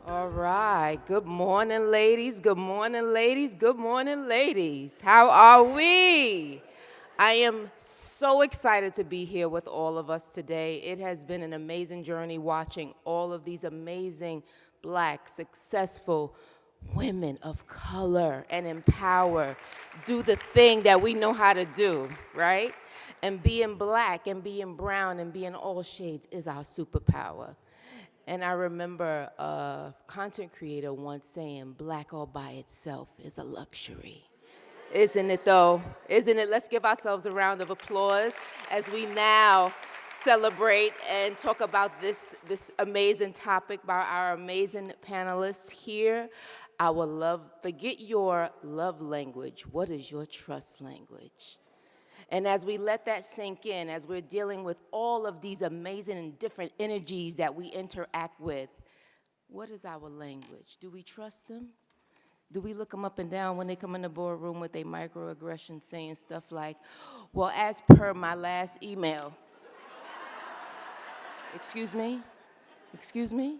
All right. Good morning, ladies. Good morning, ladies. Good morning, ladies. How are we? I am so excited to be here with all of us today. It has been an amazing journey watching all of these amazing Black, successful women of color and empower do the thing that we know how to do, right? And being Black and being brown and being all shades is our superpower. And I remember a content creator once saying, Black all by itself is a luxury. Isn't it though? Isn't it? Let's give ourselves a round of applause as we now celebrate and talk about this amazing topic by our amazing panelists here. Forget your love language. What is your trust language? And as we let that sink in, as we're dealing with all of these amazing and different energies that we interact with, what is our language? Do we trust them? Do we look them up and down when they come in the boardroom with their microaggressions saying stuff like, well, as per my last email. Excuse me? Excuse me?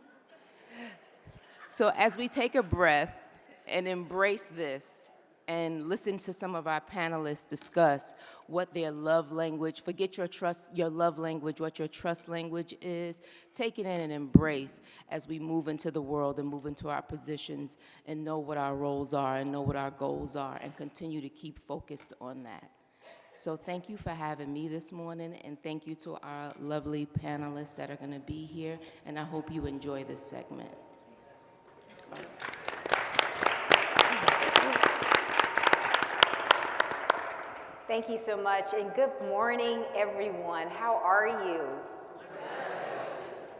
So as we take a breath and embrace this, and listen to some of our panelists discuss what their love language, forget your love language, what your trust language is. Take it in and embrace as we move into the world and move into our positions and know what our roles are and know what our goals are and continue to keep focused on that. So thank you for having me this morning, and thank you to our lovely panelists that are gonna be here, and I hope you enjoy this segment. Thank you so much, and good morning, everyone. How are you?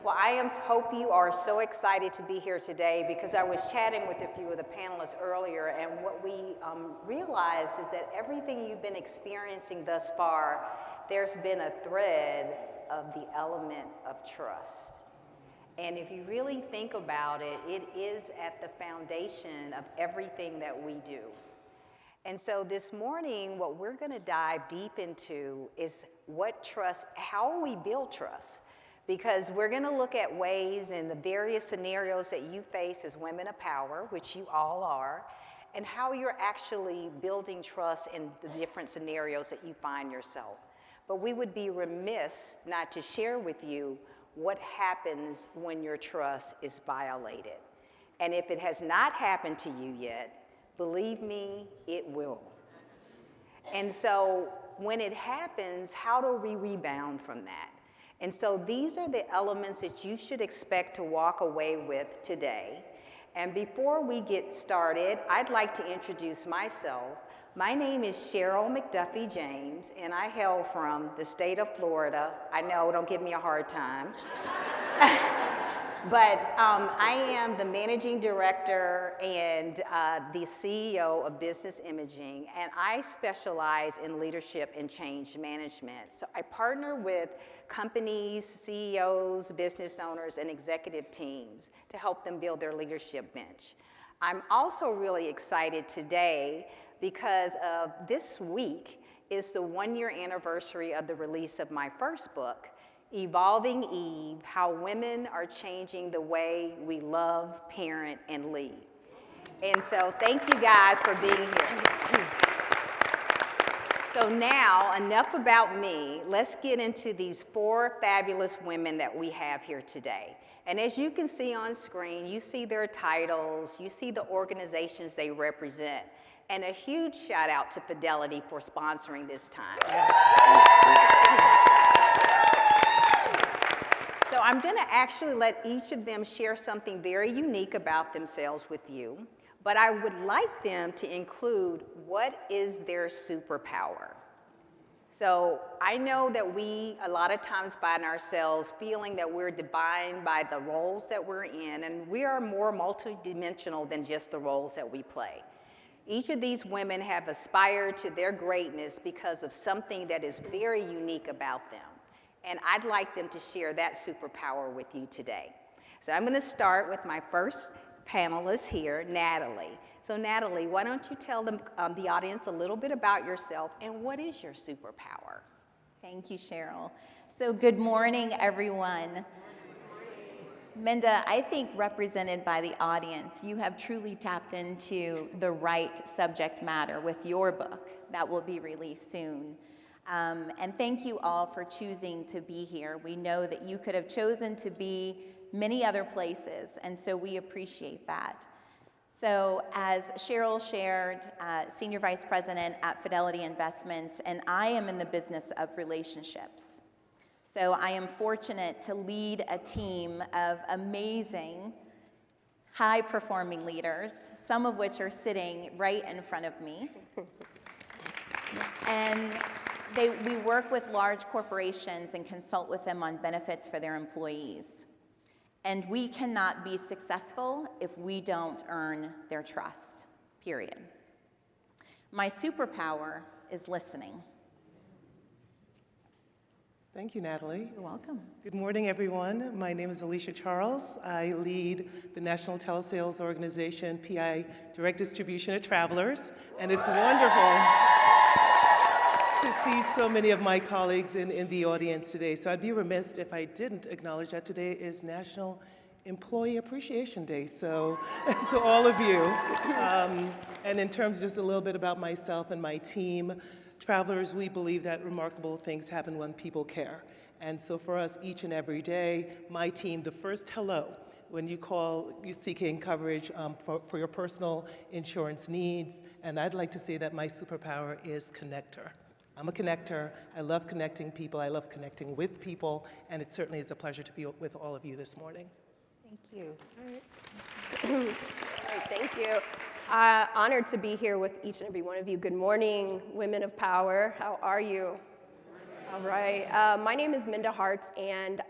Well, hope you are so excited to be here today because I was chatting with a few of the panelists earlier, and what we realized is that everything you've been experiencing thus far, there's been a thread of the element of trust. And if you really think about it, it is at the foundation of everything that we do. And so this morning, what we're going to dive deep into is how we build trust. Because we're going to look at ways in the various scenarios that you face as women of power, which you all are, and how you're actually building trust in the different scenarios that you find yourself. But we would be remiss not to share with you what happens when your trust is violated. And if it has not happened to you yet, believe me, it will. And so when it happens, how do we rebound from that? And so these are the elements that you should expect to walk away with today. And before we get started, I'd like to introduce myself. My name is Cheryl McDuffie James, and I hail from the state of Florida. I know, don't give me a hard time. But I am the managing director and the CEO of Business Imaging, and I specialize in leadership and change management. So I partner with companies, CEOs, business owners, and executive teams to help them build their leadership bench. I'm also really excited today because of this week is the 1-year anniversary of the release of my first book, Evolving Eve, How Women Are Changing the Way We Love, Parent, and Lead. And so thank you guys for being here. So now, enough about me. Let's get into these 4 fabulous women that we have here today. And as you can see on screen, you see their titles, you see the organizations they represent. And a huge shout out to Fidelity for sponsoring this time. So I'm going to actually let each of them share something very unique about themselves with you, but I would like them to include what is their superpower. So I know that we a lot of times find ourselves feeling that we're defined by the roles that we're in, and we are more multidimensional than just the roles that we play. Each of these women have aspired to their greatness because of something that is very unique about them. And I'd like them to share that superpower with you today. So I'm going to start with my first panelist here, Natalie. So Natalie, why don't you tell them, the audience a little bit about yourself and what is your superpower? Thank you, Cheryl. So good morning, everyone. Minda, I think represented by the audience, you have truly tapped into the right subject matter with your book that will be released soon. And thank you all for choosing to be here. We know that you could have chosen to be many other places, and so we appreciate that. So as Cheryl shared, Senior Vice President at Fidelity Investments, and I am in the business of relationships. So I am fortunate to lead a team of amazing, high-performing leaders, some of which are sitting right in front of me. And we work with large corporations and consult with them on benefits for their employees. And we cannot be successful if we don't earn their trust, period. My superpower is listening. Thank you, Natalie. You're welcome. Good morning, everyone. My name is Alicia Charles. I lead the National Telesales Organization, PI Direct Distribution at Travelers, and it's wonderful to see so many of my colleagues in the audience today. So I'd be remiss if I didn't acknowledge that today is National Employee Appreciation Day. So to all of you, and in terms just a little bit about myself and my team, Travelers, we believe that remarkable things happen when people care. And so for us, each and every day, my team, the first hello, when you call, you're seeking coverage for your personal insurance needs, and I'd like to say that my superpower is connector. I'm a connector. I love connecting people. I love connecting with people, and it certainly is a pleasure to be with all of you this morning. Thank you. All right, thank you. Honored to be here with each and every one of you. Good morning, women of power. How are you? All right. My name is Minda Harts, and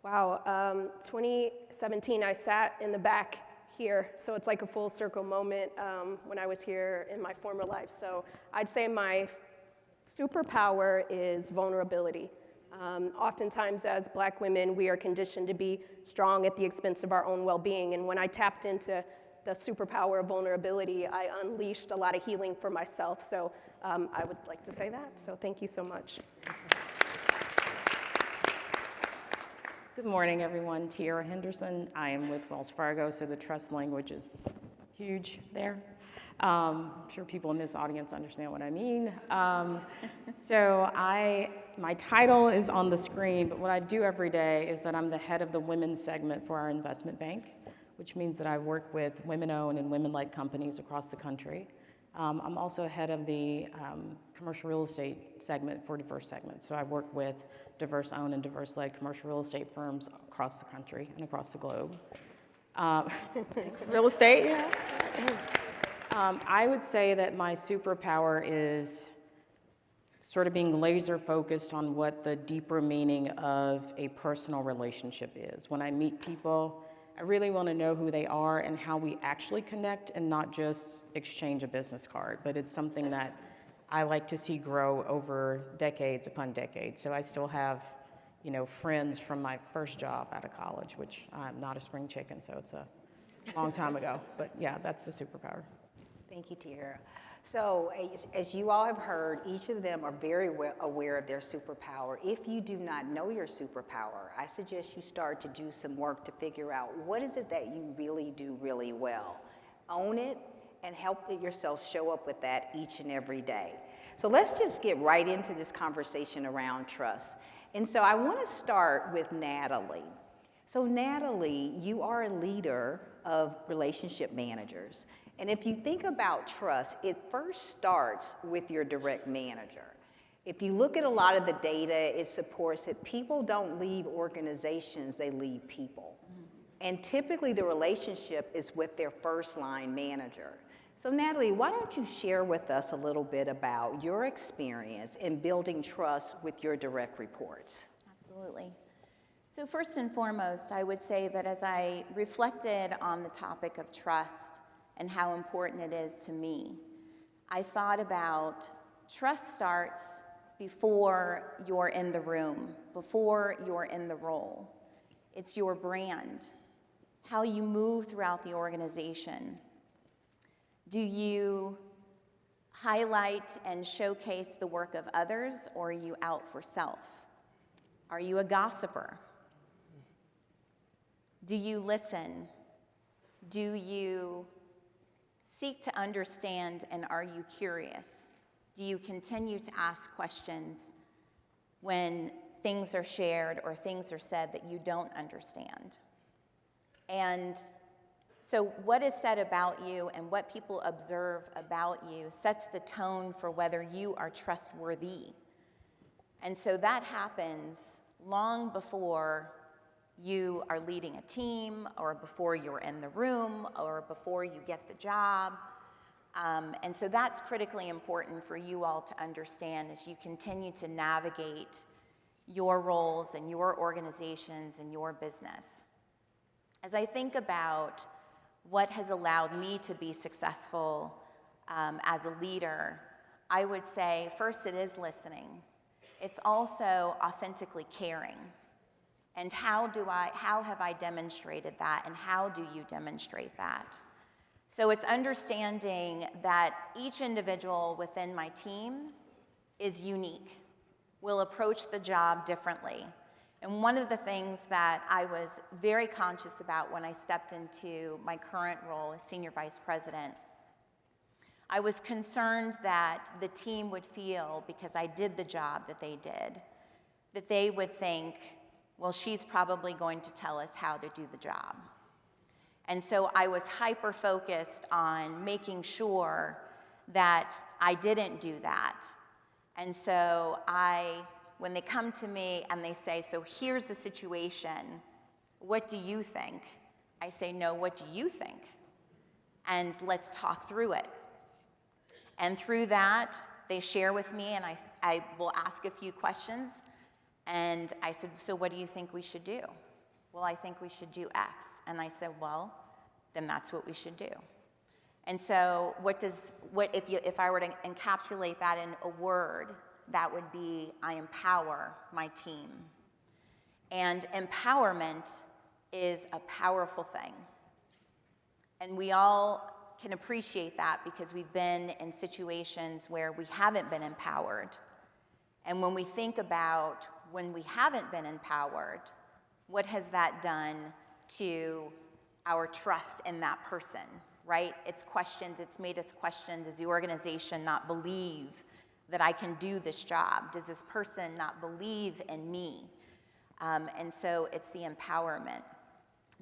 2017, I sat in the back here, so it's like a full circle moment when I was here in my former life. So I'd say my superpower is vulnerability. Oftentimes as Black women, we are conditioned to be strong at the expense of our own well-being, and when I tapped into the superpower of vulnerability, I unleashed a lot of healing for myself. So I would like to say that. So thank you so much. Good morning, everyone. Tiara, Henderson. I am with Wells Fargo, so the trust language is huge there. I'm sure people in this audience understand what I mean. My title is on the screen, but what I do every day is that I'm the head of the women's segment for our investment bank, which means that I work with women-owned and women-led companies across the country. I'm also head of the commercial real estate segment for diverse segments. So I work with diverse-owned and diverse-led commercial real estate firms across the country and across the globe. Real estate, yeah. I would say that my superpower is sort of being laser focused on what the deeper meaning of a personal relationship is. When I meet people, I really want to know who they are and how we actually connect and not just exchange a business card, but it's something that I like to see grow over decades upon decades. So I still have, friends from my first job out of college, which I'm not a spring chicken, so it's a long time ago. But yeah, that's the superpower. Thank you, Tiara. So as you all have heard, each of them are very well aware of their superpower. If you do not know your superpower, I suggest you start to do some work to figure out what is it that you really do really well. Own it and help yourself show up with that each and every day. So let's just get right into this conversation around trust. And so I want to start with Natalie. So Natalie, you are a leader of relationship managers. And if you think about trust, it first starts with your direct manager. If you look at a lot of the data, it supports that people don't leave organizations, they leave people. And typically the relationship is with their first line manager. So Natalie, why don't you share with us a little bit about your experience in building trust with your direct reports? Absolutely. So first and foremost, I would say that as I reflected on the topic of trust and how important it is to me, I thought about trust starts before you're in the room, before you're in the role. It's your brand, how you move throughout the organization. Do you highlight and showcase the work of others, or are you out for self? Are you a gossiper? Do you listen? Do you seek to understand, and are you curious? Do you continue to ask questions when things are shared or things are said that you don't understand? And so what is said about you and what people observe about you sets the tone for whether you are trustworthy. And so that happens long before you are leading a team, or before you're in the room, or before you get the job. And so that's critically important for you all to understand as you continue to navigate your roles and your organizations and your business. As I think about what has allowed me to be successful as a leader, I would say first it is listening. It's also authentically caring. And how have I demonstrated that, and how do you demonstrate that? So it's understanding that each individual within my team is unique, will approach the job differently. And one of the things that I was very conscious about when I stepped into my current role as Senior Vice President, I was concerned that the team would feel, because I did the job that they did, that they would think, well, she's probably going to tell us how to do the job. And so I was hyper-focused on making sure that I didn't do that. And so when they come to me and they say, so here's the situation, what do you think? I say, no, what do you think? And let's talk through it. And through that, they share with me, and I will ask a few questions. And I said, so what do you think we should do? Well, I think we should do X. And I said, well, then that's what we should do. And so if I were to encapsulate that in a word, that would be, I empower my team. And empowerment is a powerful thing. And we all can appreciate that because we've been in situations where we haven't been empowered. And when we think about when we haven't been empowered, what has that done to our trust in that person, right? It's made us question, does the organization not believe that I can do this job? Does this person not believe in me? And so it's the empowerment.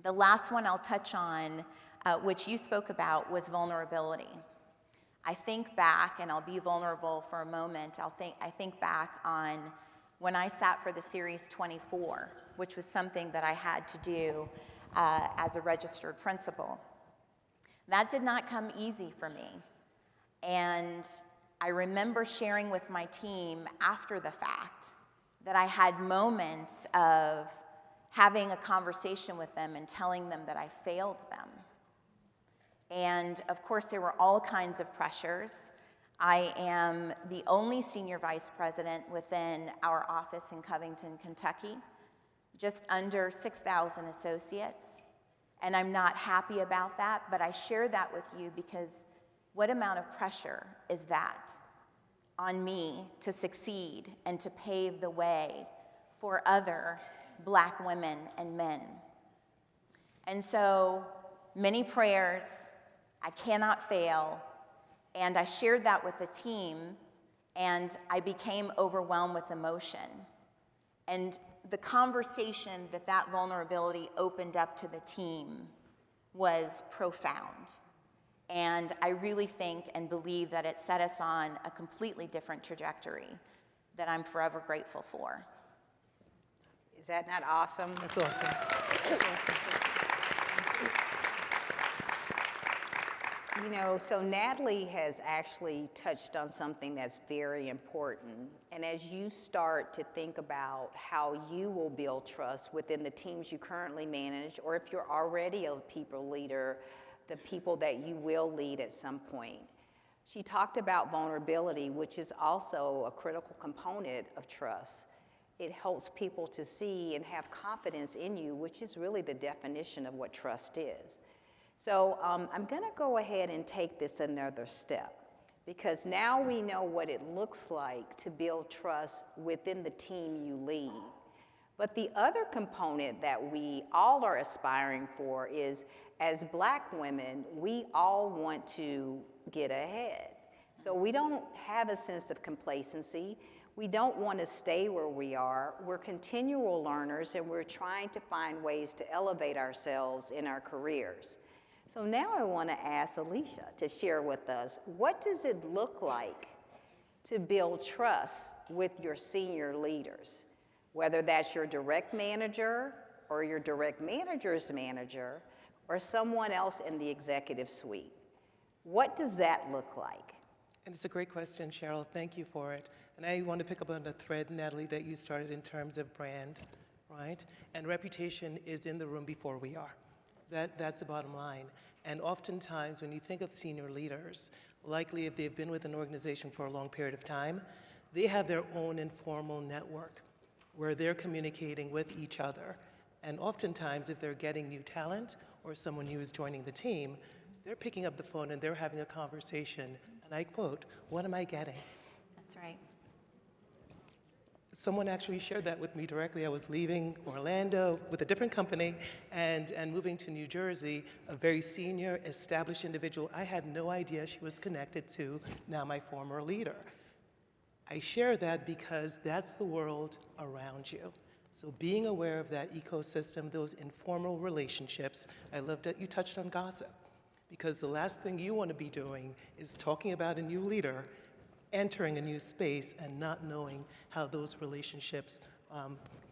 The last one I'll touch on, which you spoke about, was vulnerability. I think back, and I'll be vulnerable for a moment, I think back on when I sat for the Series 24, which was something that I had to do as a registered principal. That did not come easy for me. And I remember sharing with my team after the fact that I had moments of having a conversation with them and telling them that I failed them. And of course, there were all kinds of pressures. I am the only senior vice president within our office in Covington, Kentucky, just under 6,000 associates. And I'm not happy about that, but I share that with you because what amount of pressure is that on me to succeed and to pave the way for other Black women and men? And so many prayers, I cannot fail, and I shared that with the team, and I became overwhelmed with emotion. And the conversation that vulnerability opened up to the team was profound. And I really think and believe that it set us on a completely different trajectory that I'm forever grateful for. Is that not awesome? That's awesome. That's awesome. You know, so Natalie has actually touched on something that's very important. And as you start to think about how you will build trust within the teams you currently manage, or if you're already a people leader, the people that you will lead at some point. She talked about vulnerability, which is also a critical component of trust. It helps people to see and have confidence in you, which is really the definition of what trust is. So I'm gonna go ahead and take this another step, because now we know what it looks like to build trust within the team you lead. But the other component that we all are aspiring for is, as Black women, we all want to get ahead. So we don't have a sense of complacency. We don't want to stay where we are. We're continual learners, and we're trying to find ways to elevate ourselves in our careers. So now I want to ask Alicia to share with us, what does it look like to build trust with your senior leaders, whether that's your direct manager or your direct manager's manager or someone else in the executive suite? What does that look like? And it's a great question, Cheryl. Thank you for it. And I want to pick up on the thread, Natalie, that you started in terms of brand, right? And reputation is in the room before we are. That's the bottom line. And oftentimes, when you think of senior leaders, likely if they've been with an organization for a long period of time, they have their own informal network where they're communicating with each other. And oftentimes, if they're getting new talent or someone new is joining the team, they're picking up the phone and they're having a conversation. And I quote, "What am I getting?" That's right. Someone actually shared that with me directly. I was leaving Orlando with a different company and moving to New Jersey, a very senior, established individual. I had no idea she was connected to now my former leader. I share that because that's the world around you. So being aware of that ecosystem, those informal relationships, I love that you touched on gossip, because the last thing you want to be doing is talking about a new leader, entering a new space, and not knowing how those relationships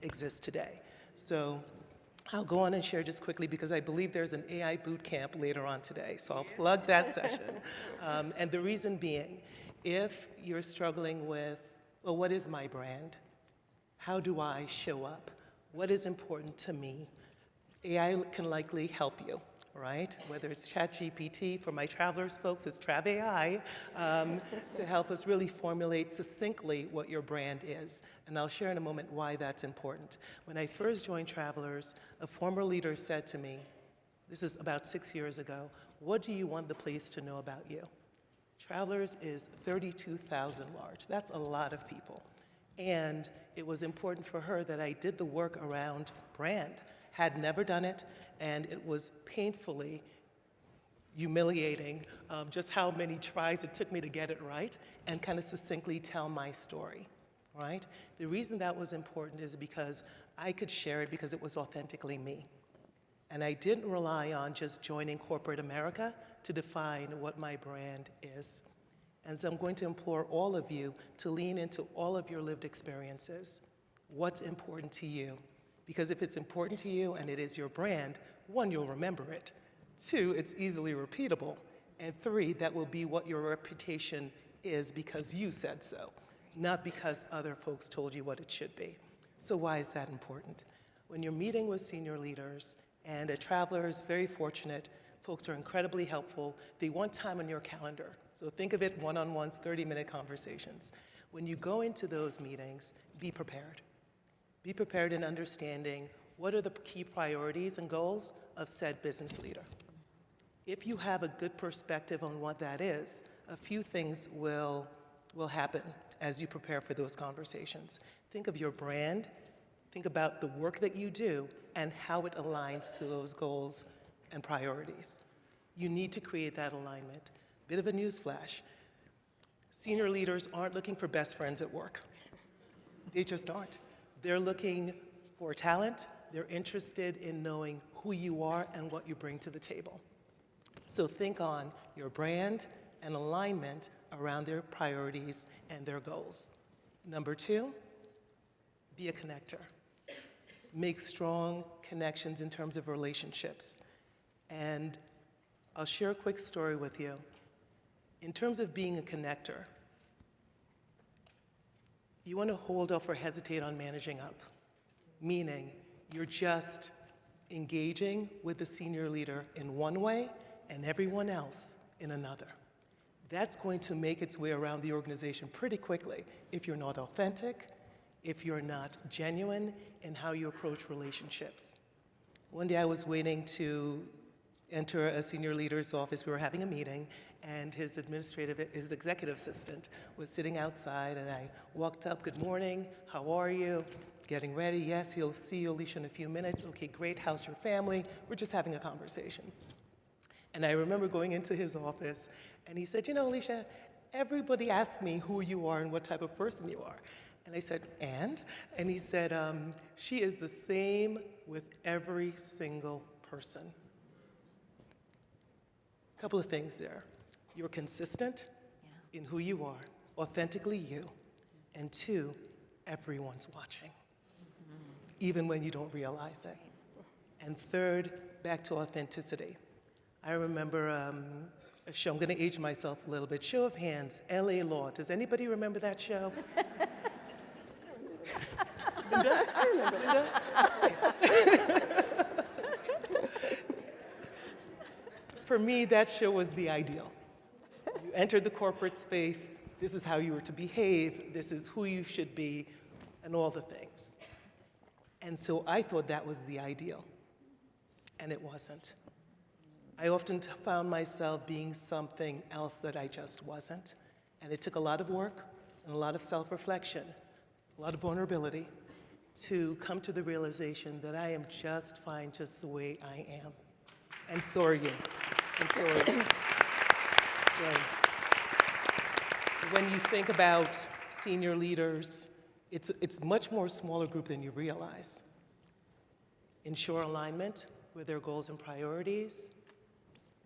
exist today. So I'll go on and share just quickly, because I believe there's an AI boot camp later on today, so I'll plug that session. And the reason being, if you're struggling with, well, what is my brand? How do I show up? What is important to me? AI can likely help you, right? Whether it's ChatGPT, for my travelers folks, it's Trav AI, to help us really formulate succinctly what your brand is. And I'll share in a moment why that's important. When I first joined Travelers, a former leader said to me, this is about 6 years ago, "What do you want the place to know about you?" Travelers is 32,000 large. That's a lot of people. And it was important for her that I did the work around brand. Had never done it, and it was painfully humiliating just how many tries it took me to get it right and kind of succinctly tell my story, right? The reason that was important is because I could share it because it was authentically me. And I didn't rely on just joining corporate America to define what my brand is. And so I'm going to implore all of you to lean into all of your lived experiences. What's important to you? Because if it's important to you and it is your brand, 1, you'll remember it. 2, it's easily repeatable. And 3, that will be what your reputation is because you said so, not because other folks told you what it should be. So why is that important? When you're meeting with senior leaders, and a traveler is very fortunate, folks are incredibly helpful. They want time on your calendar. So think of it one-on-ones, 30-minute conversations. When you go into those meetings, be prepared. Be prepared in understanding what are the key priorities and goals of said business leader. If you have a good perspective on what that is, a few things will happen as you prepare for those conversations. Think of your brand, think about the work that you do, and how it aligns to those goals and priorities. You need to create that alignment. Bit of a newsflash. Senior leaders aren't looking for best friends at work. They just aren't. They're looking for talent. They're interested in knowing who you are and what you bring to the table. So think on your brand and alignment around their priorities and their goals. Number 2, be a connector. Make strong connections in terms of relationships. And I'll share a quick story with you. In terms of being a connector, you want to hold off or hesitate on managing up, meaning you're just engaging with the senior leader in one way and everyone else in another. That's going to make its way around the organization pretty quickly if you're not authentic, if you're not genuine in how you approach relationships. One day I was waiting to enter a senior leader's office. We were having a meeting, and his executive assistant was sitting outside, and I walked up, "Good morning, how are you?" getting ready. Yes, he'll see you, Alicia, in a few minutes. Okay, great, how's your family? We're just having a conversation. And I remember going into his office, and he said, you know, Alicia, everybody asks me who you are and what type of person you are. And I said, and? And he said, she is the same with every single person. A couple of things there. You're consistent in who you are, authentically you. And two, everyone's watching, even when you don't realize it. And third, back to authenticity. I remember a show, I'm going to age myself a little bit, show of hands, LA Law. Does anybody remember that show? Minda? I remember. Minda? For me, that show was the ideal. You entered the corporate space, this is how you were to behave, this is who you should be, and all the things. And so I thought that was the ideal, and it wasn't. I often found myself being something else that I just wasn't, and it took a lot of work and a lot of self-reflection, a lot of vulnerability to come to the realization that I am just fine just the way I am. And so are you. And so are you. So, when you think about senior leaders, it's much more smaller group than you realize. Ensure alignment with their goals and priorities,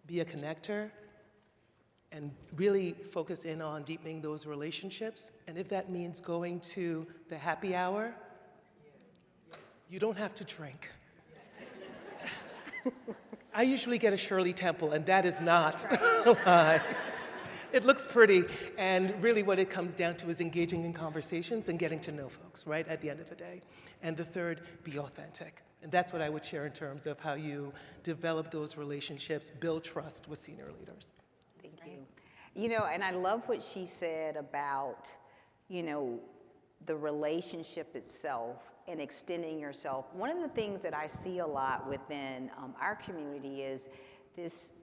be a connector, and really focus in on deepening those relationships. And if that means going to the happy hour, you don't have to drink. I usually get a Shirley Temple, and that is not why. It looks pretty, and really what it comes down to is engaging in conversations and getting to know folks, right, at the end of the day. And the third, be authentic. And that's what I would share in terms of how you develop those relationships, build trust with senior leaders. Thank you. You know, and I love what she said about, you know, the relationship itself and extending yourself. One of the things that I see a lot within our community is this,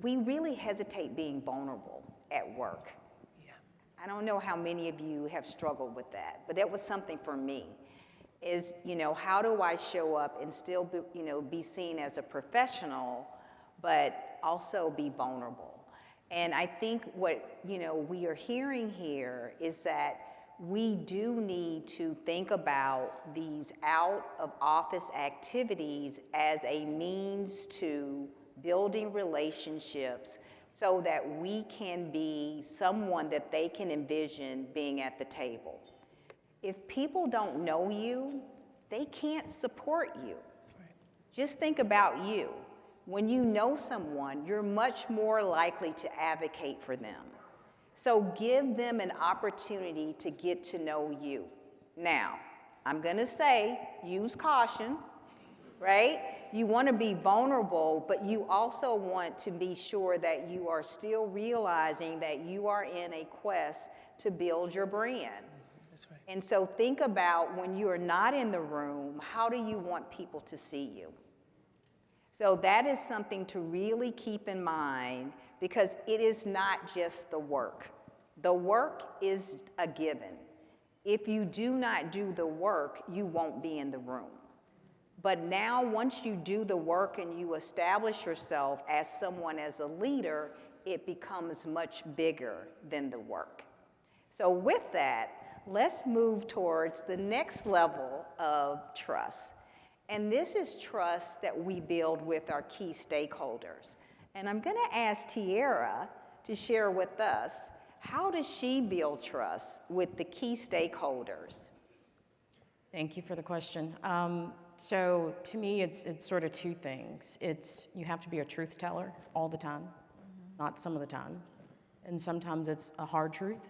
we really hesitate being vulnerable at work. Yeah. I don't know how many of you have struggled with that, but that was something for me. Is, you know, how do I show up and still be, you know, be seen as a professional, but also be vulnerable? And I think what, you know, we are hearing here is that we do need to think about these out of office activities as a means to building relationships so that we can be someone that they can envision being at the table. If people don't know you, they can't support you. That's right. Just think about you. When you know someone, you're much more likely to advocate for them. So give them an opportunity to get to know you. Now, I'm gonna say, use caution, right? You wanna be vulnerable, but you also want to be sure that you are still realizing that you are in a quest to build your brand. That's right. And so think about when you are not in the room, how do you want people to see you? So that is something to really keep in mind because it is not just the work. The work is a given. If you do not do the work, you won't be in the room. But now once you do the work and you establish yourself as someone as a leader, it becomes much bigger than the work. So with that, let's move towards the next level of trust. And this is trust that we build with our key stakeholders. And I'm gonna ask Tiara to share with us, how does she build trust with the key stakeholders? Thank you for the question. So to me, it's sort of two things. You have to be a truth teller all the time, not some of the time. And sometimes it's a hard truth.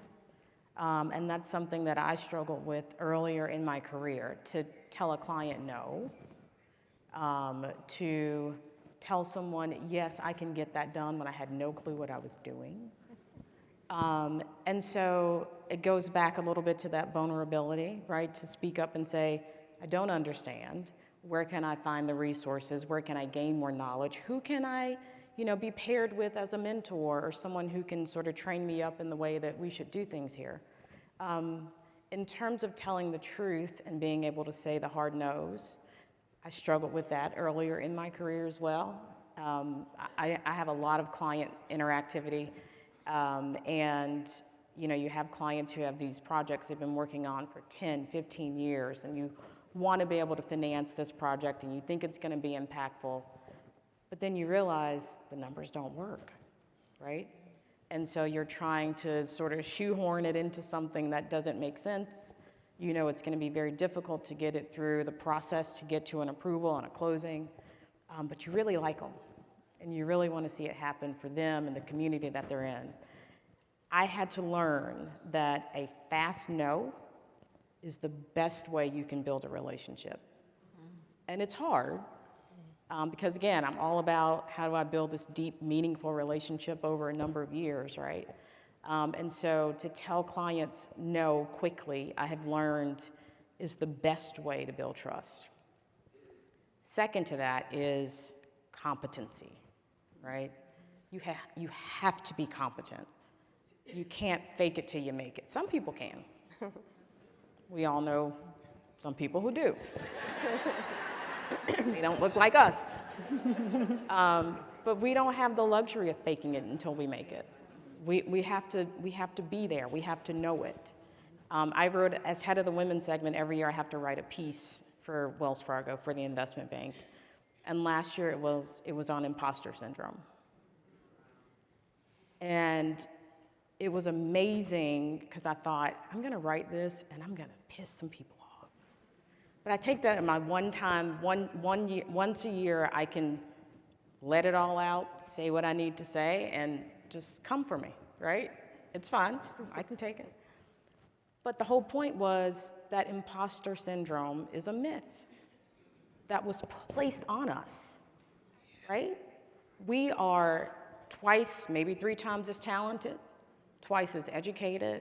And that's something that I struggled with earlier in my career, to tell a client no, to tell someone, yes, I can get that done when I had no clue what I was doing. And so it goes back a little bit to that vulnerability, right? To speak up and say, I don't understand. Where can I find the resources? Where can I gain more knowledge? Who can I, be paired with as a mentor or someone who can sort of train me up in the way that we should do things here? In terms of telling the truth and being able to say the hard no's, I struggled with that earlier in my career as well. I have a lot of client interactivity, and you have clients who have these projects they've been working on for 10, 15 years, and you want to be able to finance this project, and you think it's going to be impactful, but then you realize the numbers don't work, right? And so you're trying to sort of shoehorn it into something that doesn't make sense. You know it's going to be very difficult to get it through the process to get to an approval and a closing, but you really like them, and you really want to see it happen for them and the community that they're in. I had to learn that a fast no is the best way you can build a relationship. And it's hard, because again, I'm all about how do I build this deep, meaningful relationship over a number of years, right? And so to tell clients no quickly, I have learned is the best way to build trust. Second to that is competency, right? You have to be competent. You can't fake it till you make it. Some people can. We all know some people who do. They don't look like us. But we don't have the luxury of faking it until we make it. We have to be there. We have to know it. I wrote, as head of the women's segment, every year I have to write a piece for Wells Fargo, for the investment bank. And last year it was on imposter syndrome. And it was amazing because I thought, I'm going to write this and I'm going to piss some people off. But I take that in my once a year, I can let it all out, say what I need to say, and just come for me, right? It's fine. I can take it. But the whole point was that imposter syndrome is a myth that was placed on us, right? We are twice, maybe 3 times as talented, twice as educated.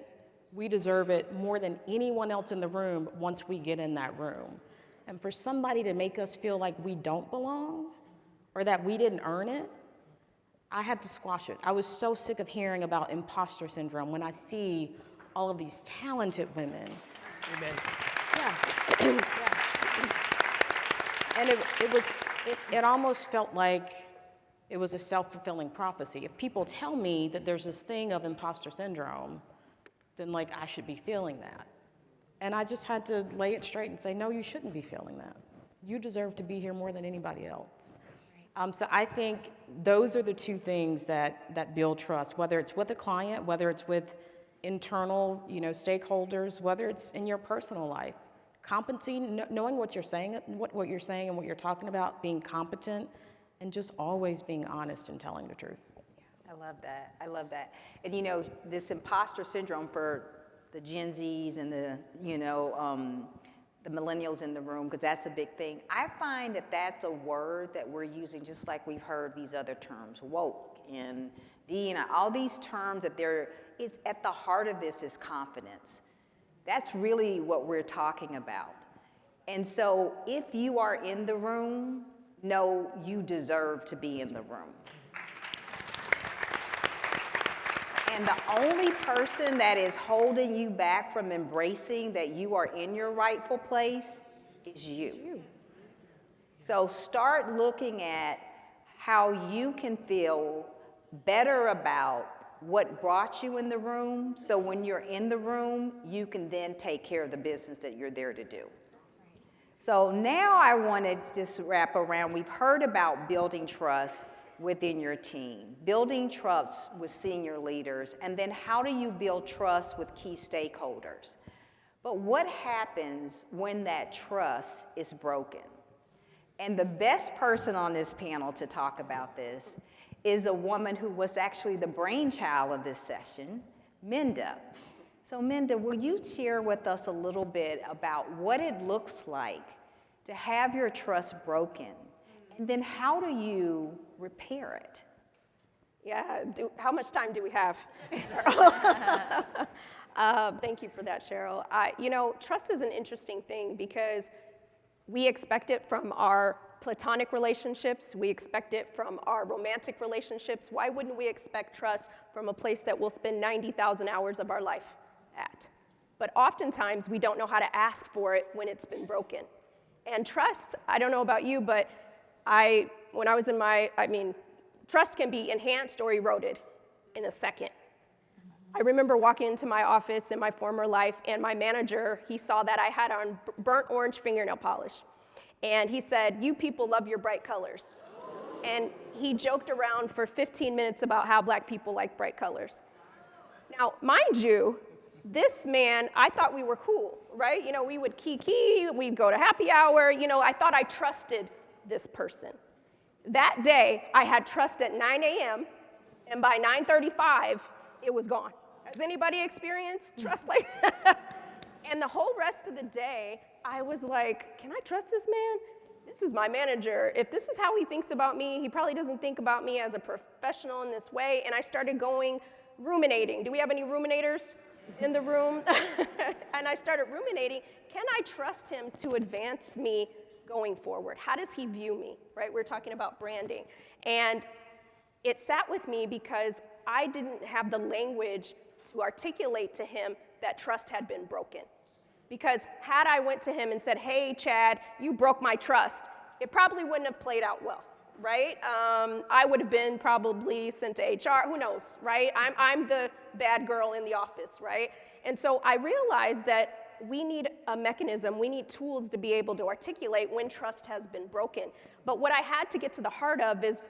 We deserve it more than anyone else in the room once we get in that room. And for somebody to make us feel like we don't belong or that we didn't earn it, I had to squash it. I was so sick of hearing about imposter syndrome when I see all of these talented women. Amen. Yeah. Yeah. And it almost felt like it was a self-fulfilling prophecy. If people tell me that there's this thing of imposter syndrome, then like I should be feeling that. And I just had to lay it straight and say, no, you shouldn't be feeling that. You deserve to be here more than anybody else. So I think those are the 2 things that build trust, whether it's with a client, whether it's with internal, stakeholders, whether it's in your personal life. Competency, knowing what you're saying, what you're saying and what you're talking about, being competent, and just always being honest and telling the truth. I love that. I love that. And this imposter syndrome for the Gen Zs and the millennials in the room, because that's a big thing. I find that that's a word that we're using just like we've heard these other terms, woke and D&I, all these terms that it's at the heart of this is confidence. That's really what we're talking about. And so if you are in the room, know you deserve to be in the room. And the only person that is holding you back from embracing that you are in your rightful place is you. So start looking at how you can feel better about what brought you in the room, so when you're in the room, you can then take care of the business that you're there to do. So now I want to just wrap around. We've heard about building trust within your team, building trust with senior leaders, and then how do you build trust with key stakeholders? But what happens when that trust is broken? And the best person on this panel to talk about this is a woman who was actually the brainchild of this session, Minda. So Minda, will you share with us a little bit about what it looks like to have your trust broken? And then how do you repair it? Yeah, how much time do we have? Thank you for that, Cheryl. Trust is an interesting thing because we expect it from our platonic relationships. We expect it from our romantic relationships. Why wouldn't we expect trust from a place that we'll spend 90,000 hours of our life at? but oftentimes we don't know how to ask for it when it's been broken. And trust, I don't know about you, but when I was in trust can be enhanced or eroded in a second. I remember walking into my office in my former life, and my manager, he saw that I had on burnt orange fingernail polish. And he said, "You people love your bright colors." And he joked around for 15 minutes about how black people like bright colors. Now, mind you, this man, I thought we were cool, right? You know, we would kiki, we'd go to happy hour. You know, I thought I trusted this person. That day, I had trust at 9 a.m., and by 9:35, it was gone. Has anybody experienced trust like that? And the whole rest of the day, I was like, can I trust this man? This is my manager. If this is how he thinks about me, he probably doesn't think about me as a professional in this way. And I started ruminating. Do we have any ruminators in the room? And I started ruminating. Can I trust him to advance me going forward? How does he view me, right? We're talking about branding. And it sat with me because I didn't have the language to articulate to him that trust had been broken. Because had I went to him and said, "Hey, Chad, you broke my trust," it probably wouldn't have played out well, right? I would have been probably sent to HR, who knows, right? I'm the bad girl in the office, right? And so I realized that we need a mechanism, we need tools to be able to articulate when trust has been broken. But what I had to get to the heart of is,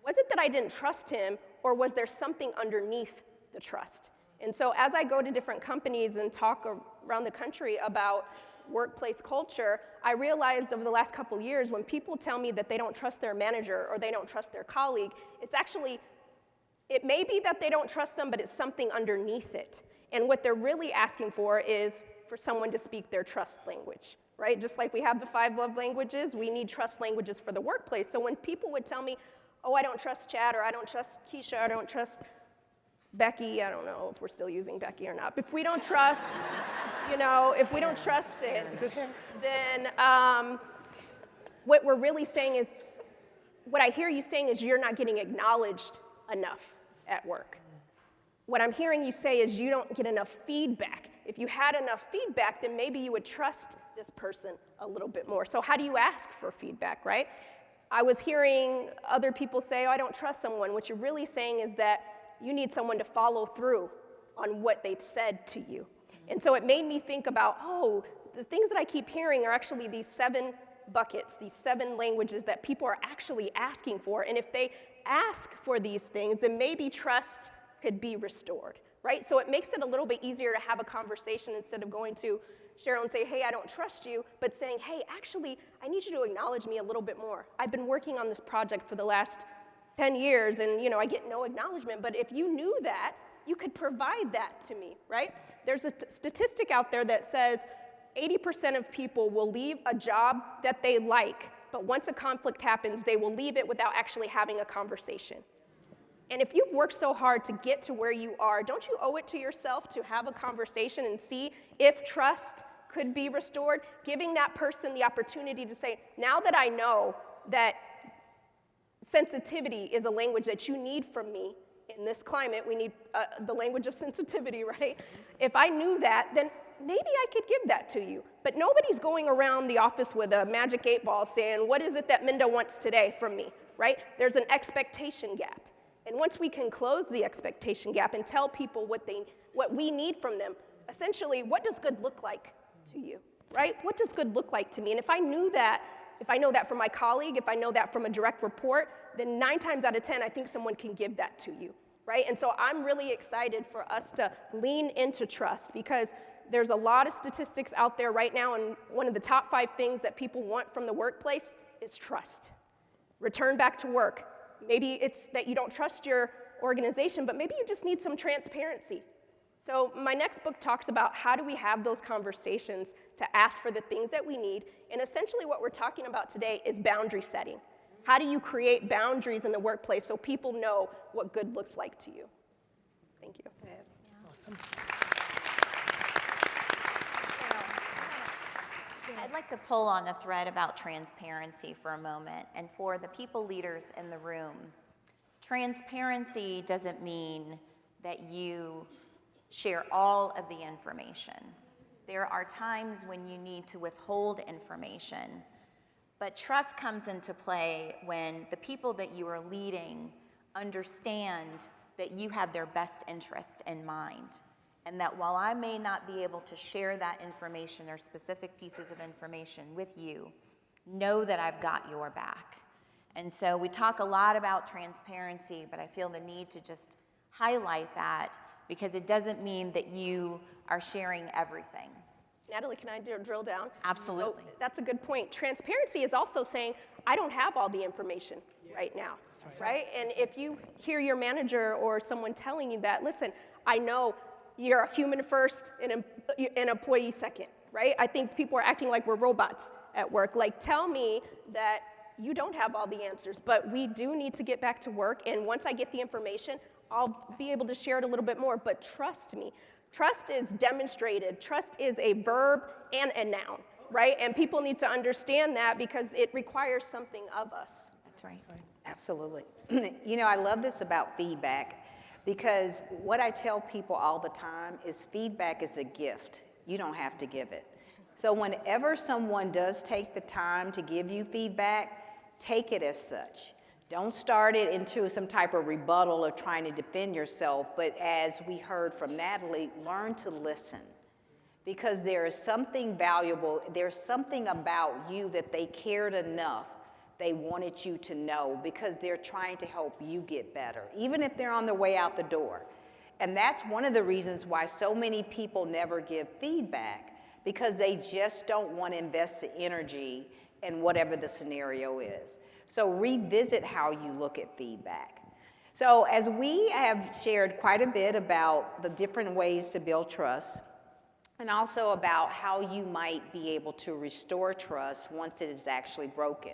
was it that I didn't trust him, or was there something underneath the trust? And so as I go to different companies and talk around the country about workplace culture, I realized over the last couple years, when people tell me that they don't trust their manager or they don't trust their colleague, it may be that they don't trust them, but it's something underneath it. And what they're really asking for is for someone to speak their trust language, right? Just like we have the 5 love languages, we need trust languages for the workplace. So when people would tell me, "Oh, I don't trust Chad," or "I don't trust Keisha," or "I don't trust Becky," I don't know if we're still using Becky or not. But if we don't trust, if we don't trust it, then what we're really saying is, what I hear you saying is you're not getting acknowledged enough at work. What I'm hearing you say is you don't get enough feedback. If you had enough feedback, then maybe you would trust this person a little bit more. So how do you ask for feedback, right? I was hearing other people say, "Oh, I don't trust someone." What you're really saying is that you need someone to follow through on what they've said to you. And so it made me think about, the things that I keep hearing are actually these 7 buckets, these 7 languages that people are actually asking for. And if they ask for these things, then maybe trust could be restored, right? So it makes it a little bit easier to have a conversation instead of going to Cheryl and say, "Hey, I don't trust you," but saying, "Hey, actually, I need you to acknowledge me a little bit more. I've been working on this project for the last 10 years, and I get no acknowledgement, but if you knew that, you could provide that to me," right? There's a statistic out there that says 80% of people will leave a job that they like, but once a conflict happens, they will leave it without actually having a conversation. And if you've worked so hard to get to where you are, don't you owe it to yourself to have a conversation and see if trust could be restored? Giving that person the opportunity to say, "Now that I know that sensitivity is a language that you need from me in this climate," we need the language of sensitivity, right? If I knew that, then maybe I could give that to you. But nobody's going around the office with a magic 8 ball saying, "What is it that Minda wants today from me," right? There's an expectation gap. And once we can close the expectation gap and tell people what we need from them, essentially, what does good look like to you, right? What does good look like to me? And if I know that from my colleague, if I know that from a direct report, then 9 times out of 10, I think someone can give that to you, right? And so I'm really excited for us to lean into trust, because there's a lot of statistics out there right now, and one of the top 5 things that people want from the workplace is trust. Return back to work. Maybe it's that you don't trust your organization, but maybe you just need some transparency. So my next book talks about how do we have those conversations to ask for the things that we need, and essentially what we're talking about today is boundary setting. How do you create boundaries in the workplace so people know what good looks like to you? Thank you. Awesome. I'd like to pull on a thread about transparency for a moment. And for the people leaders in the room, transparency doesn't mean that you share all of the information. There are times when you need to withhold information. But trust comes into play when the people that you are leading understand that you have their best interest in mind. And that while I may not be able to share that information or specific pieces of information with you, know that I've got your back. And so we talk a lot about transparency, but I feel the need to just highlight that because it doesn't mean that you are sharing everything. Natalie, can I drill down? Absolutely. So that's a good point. Transparency is also saying, I don't have all the information right now, right? And if you hear your manager or someone telling you that, listen, I know you're a human first and an employee second, right? I think people are acting like we're robots at work. Like, tell me that you don't have all the answers, but we do need to get back to work. And once I get the information, I'll be able to share it a little bit more, but trust me. Trust is demonstrated. Trust is a verb and a noun, right? And people need to understand that because it requires something of us. That's right. Absolutely. You know, I love this about feedback because what I tell people all the time is feedback is a gift. You don't have to give it. So whenever someone does take the time to give you feedback, take it as such. Don't start it into some type of rebuttal of trying to defend yourself, but as we heard from Natalie, learn to listen. Because there is something valuable, there's something about you that they cared enough, they wanted you to know because they're trying to help you get better, even if they're on their way out the door. And that's one of the reasons why so many people never give feedback, because they just don't want to invest the energy in whatever the scenario is. So revisit how you look at feedback. So as we have shared quite a bit about the different ways to build trust, and also about how you might be able to restore trust once it is actually broken,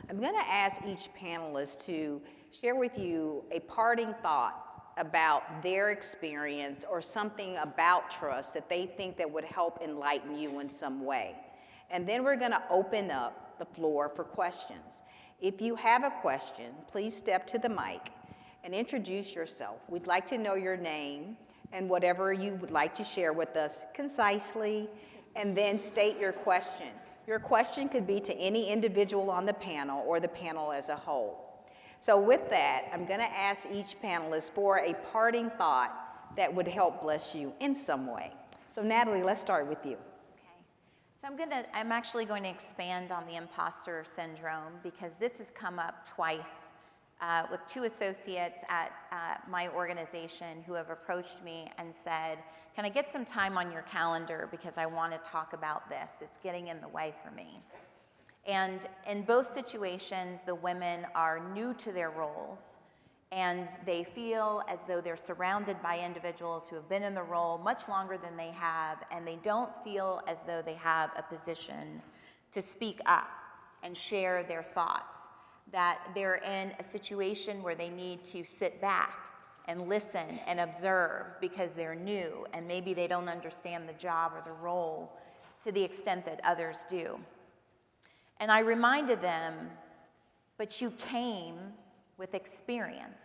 I'm going to ask each panelist to share with you a parting thought about their experience or something about trust that they think that would help enlighten you in some way. And then we're going to open up the floor for questions. If you have a question, please step to the mic and introduce yourself. We'd like to know your name and whatever you would like to share with us concisely, and then state your question. Your question could be to any individual on the panel or the panel as a whole. So with that, I'm going to ask each panelist for a parting thought that would help bless you in some way. So Natalie, let's start with you. So I'm actually going to expand on the imposter syndrome because this has come up twice with two associates at my organization who have approached me and said, can I get some time on your calendar because I want to talk about this. It's getting in the way for me. And in both situations, the women are new to their roles and they feel as though they're surrounded by individuals who have been in the role much longer than they have, and they don't feel as though they have a position to speak up and share their thoughts, that they're in a situation where they need to sit back and listen and observe because they're new and maybe they don't understand the job or the role to the extent that others do. And I reminded them, but you came with experience,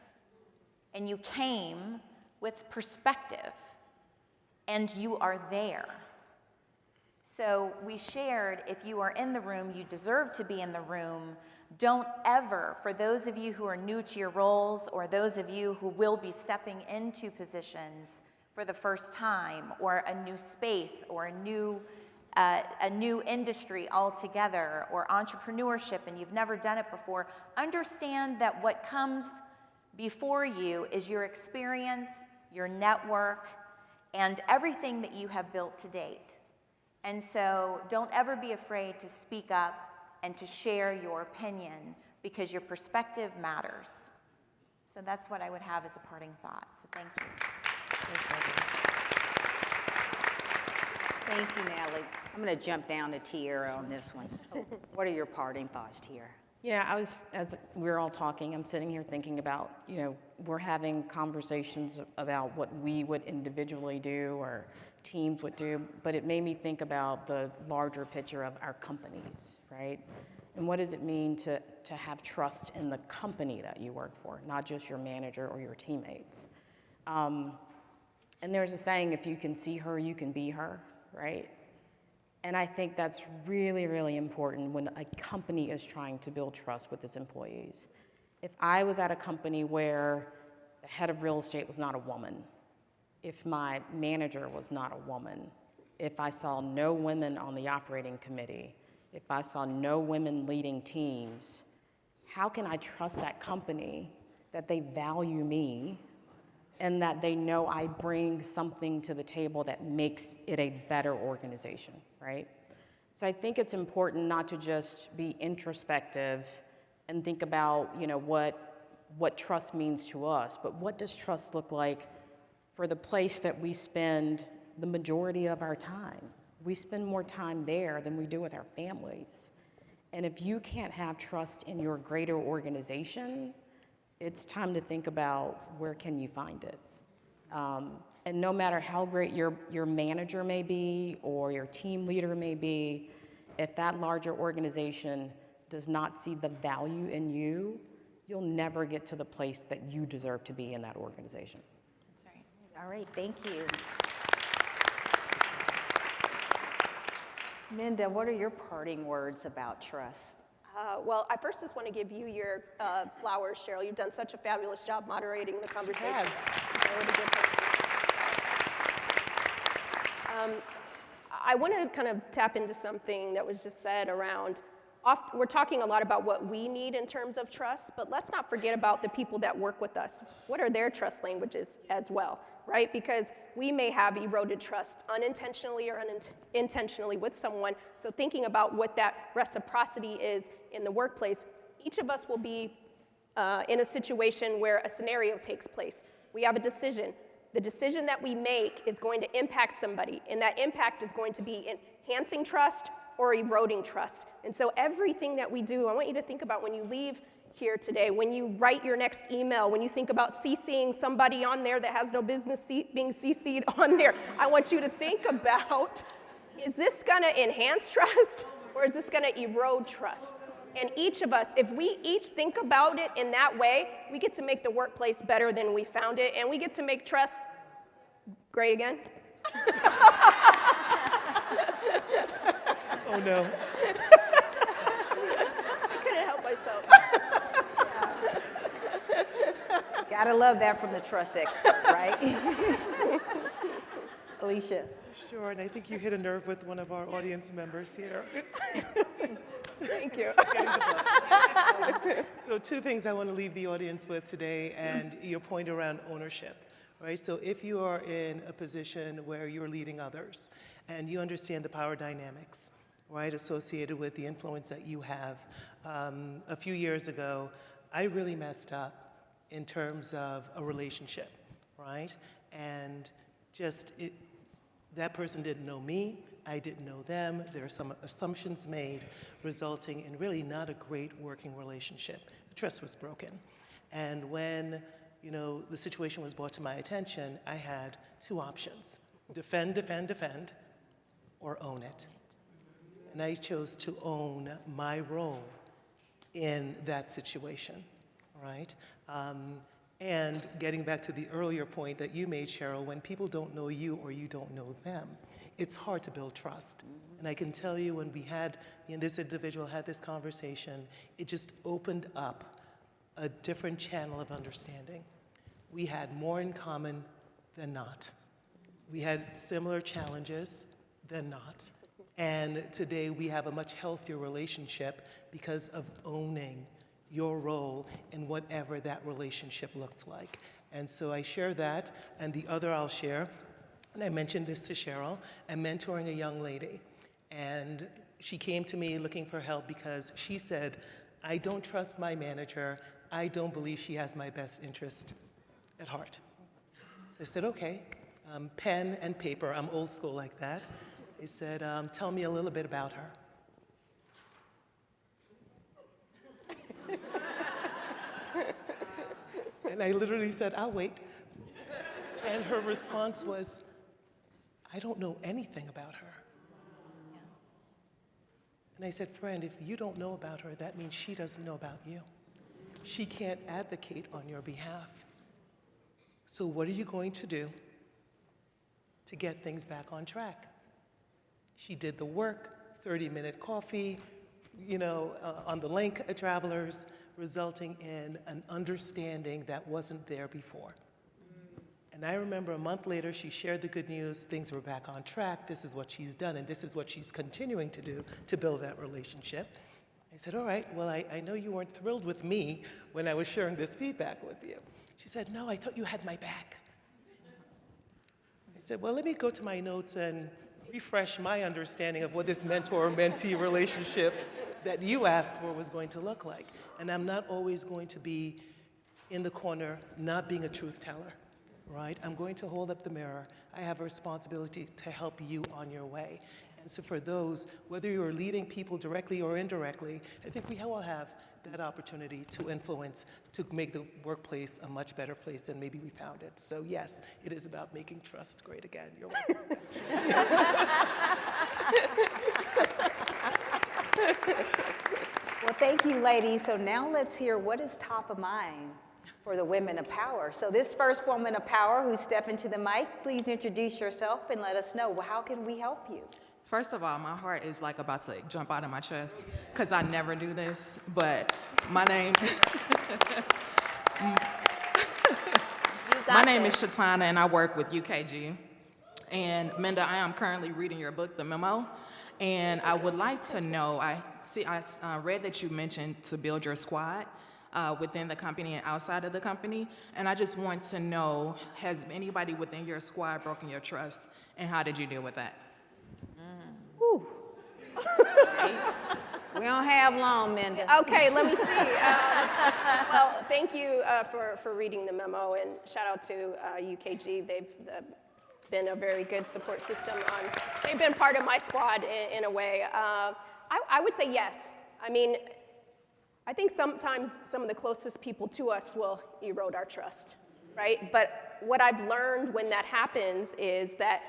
and you came with perspective, and you are there. So we shared, if you are in the room, you deserve to be in the room. Don't ever, for those of you who are new to your roles, or those of you who will be stepping into positions for the first time, or a new space, or a new industry altogether, or entrepreneurship, and you've never done it before, understand that what comes before you is your experience, your network, and everything that you have built to date. And so don't ever be afraid to speak up and to share your opinion because your perspective matters. So that's what I would have as a parting thought. So thank you. Thank you, Natalie. I'm going to jump down to Tiara on this one. So what are your parting thoughts, Tiara? Yeah, as we're all talking, I'm sitting here thinking about, we're having conversations about what we would individually do or teams would do, but it made me think about the larger picture of our companies, right? And what does it mean to have trust in the company that you work for, not just your manager or your teammates? And there's a saying, if you can see her, you can be her, right? And I think that's really, really important when a company is trying to build trust with its employees. If I was at a company where the head of real estate was not a woman, if my manager was not a woman, if I saw no women on the operating committee, if I saw no women leading teams, how can I trust that company that they value me and that they know I bring something to the table that makes it a better organization, right? So I think it's important not to just be introspective and think about, what trust means to us, but what does trust look like for the place that we spend the majority of our time? We spend more time there than we do with our families. And if you can't have trust in your greater organization, it's time to think about where can you find it. And no matter how great your manager may be or your team leader may be, if that larger organization does not see the value in you, you'll never get to the place that you deserve to be in that organization. That's right. All right, thank you. Minda, what are your parting words about trust? Well, I first just want to give you your flowers, Cheryl. You've done such a fabulous job moderating the conversation. Yes. I want to kind of tap into something that was just said around, we're talking a lot about what we need in terms of trust, but let's not forget about the people that work with us. What are their trust languages as well, right? Because we may have eroded trust unintentionally or intentionally with someone. So thinking about what that reciprocity is in the workplace, each of us will be in a situation where a scenario takes place. We have a decision. The decision that we make is going to impact somebody, and that impact is going to be enhancing trust or eroding trust. And so everything that we do, I want you to think about when you leave here today, when you write your next email, when you think about CCing somebody on there that has no business being CC'd on there, I want you to think about, is this gonna enhance trust or is this gonna erode trust? And each of us, if we each think about it in that way, we get to make the workplace better than we found it, and we get to make trust great again. Oh, no. I couldn't help myself. Gotta love that from the trust expert, right? Alicia. Sure, and I think you hit a nerve with one of our audience members here. Thank you. So 2 things I want to leave the audience with today, and your point around ownership, right? So if you are in a position where you're leading others and you understand the power dynamics, right, associated with the influence that you have, a few years ago, I really messed up in terms of a relationship, right? And that person didn't know me, I didn't know them. There are some assumptions made resulting in really not a great working relationship. The trust was broken. And when, the situation was brought to my attention, I had 2 options: defend, or own it. And I chose to own my role in that situation, right? And getting back to the earlier point that you made, Cheryl, when people don't know you or you don't know them, it's hard to build trust. And I can tell you when this individual had this conversation, it just opened up a different channel of understanding. We had more in common than not. We had similar challenges than not. And today we have a much healthier relationship because of owning your role in whatever that relationship looks like. And so I share that, and the other I'll share, and I mentioned this to Cheryl, I'm mentoring a young lady, and she came to me looking for help because she said, I don't trust my manager, I don't believe she has my best interest at heart. So I said, okay, pen and paper, I'm old school like that. I said, tell me a little bit about her. And I literally said, I'll wait. And her response was, I don't know anything about her. And I said, friend, if you don't know about her, that means she doesn't know about you. She can't advocate on your behalf. So what are you going to do to get things back on track? She did the work, 30-minute coffee, on the link travelers, resulting in an understanding that wasn't there before. And I remember a month later, she shared the good news, things were back on track, this is what she's done, and this is what she's continuing to do to build that relationship. I said, all right, well, I know you weren't thrilled with me when I was sharing this feedback with you. She said, no, I thought you had my back. I said, well, let me go to my notes and refresh my understanding of what this mentor-mentee relationship that you asked for was going to look like. And I'm not always going to be in the corner not being a truth teller, right? I'm going to hold up the mirror. I have a responsibility to help you on your way. And so for those, whether you're leading people directly or indirectly, I think we all have that opportunity to influence, to make the workplace a much better place than maybe we found it. So yes, it is about making trust great again. You're welcome. Well, thank you, ladies. So now let's hear what is top of mind for the women of power. So this first woman of power who stepped into the mic, please introduce yourself and let us know, well, how can we help you? First of all, my heart is like about to jump out of my chest because I never do this, but my name is Shatana and I work with UKG. And Minda, I am currently reading your book, The Memo, and I would like to know, I read that you mentioned to build your squad within the company and outside of the company, and I just want to know, has anybody within your squad broken your trust, and how did you deal with that? We don't have long, Minda. Okay, let me see. Well, thank you for reading the memo, and shout out to UKG. They've been a very good support system. They've been part of my squad in a way. I would say yes. I mean, I think sometimes some of the closest people to us will erode our trust, right? But what I've learned when that happens is that